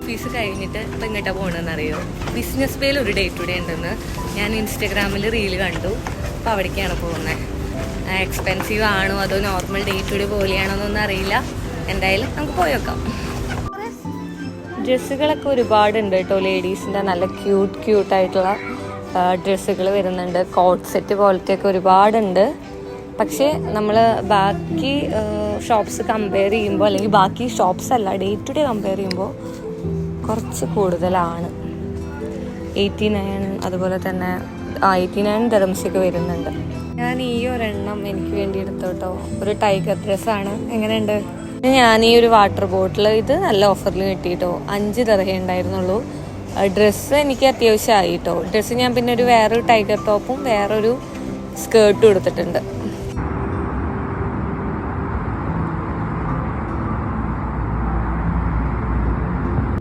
Office കഴിഞ്ഞിട്ട് ഇപ്പം ഇങ്ങോട്ടാണ് പോകണമെന്ന് അറിയോ? ബിസിനസ് വേയിൽ ഒരു ഡേ ടു ഡേ ഉണ്ടെന്ന് ഞാൻ ഇൻസ്റ്റഗ്രാമിൽ റീൽ കണ്ടു. അപ്പോൾ അവിടേക്കാണ് പോകുന്നത്. എക്സ്പെൻസീവ് ആണോ അതോ നോർമൽ ഡേ ടു ഡേ പോലെയാണോ എന്നൊന്നും അറിയില്ല. എന്തായാലും നമുക്ക് പോയി നോക്കാം. ഡ്രസ്സുകളൊക്കെ ഒരുപാടുണ്ട് കേട്ടോ. ലേഡീസിൻ്റെ നല്ല ക്യൂട്ടായിട്ടുള്ള ഡ്രസ്സുകൾ വരുന്നുണ്ട്. കോട്ട് സെറ്റ് പോലത്തെയൊക്കെ ഒരുപാടുണ്ട്. പക്ഷേ നമ്മൾ ബാക്കി ഷോപ്സ് കമ്പയർ ചെയ്യുമ്പോൾ, അല്ലെങ്കിൽ ബാക്കി ഷോപ്സ് അല്ല, ഡേ ടു ഡേ കമ്പയർ ചെയ്യുമ്പോൾ കുറച്ച് കൂടുതലാണ്. 89 അതുപോലെ തന്നെ 89 ദിർഹംസൊക്കെ വരുന്നുണ്ട്. ഞാൻ ഈ ഒരെണ്ണം എനിക്ക് വേണ്ടി എടുത്തു കേട്ടോ. ഒരു ടൈഗർ ഡ്രസ്സാണ്. എങ്ങനെയുണ്ട്? ഞാൻ ഈ ഒരു വാട്ടർ ബോട്ടിൽ ഇത് നല്ല ഓഫറിൽ കിട്ടിയിട്ടോ. 5 ദിർഹമേ ഉണ്ടായിരുന്നുള്ളൂ. ഡ്രസ്സ് എനിക്ക് അത്യാവശ്യമായി കേട്ടോ. ഡ്രസ്സ് ഞാൻ പിന്നെ വേറൊരു ടൈഗർ ടോപ്പും വേറൊരു സ്കേർട്ടും എടുത്തിട്ടുണ്ട്.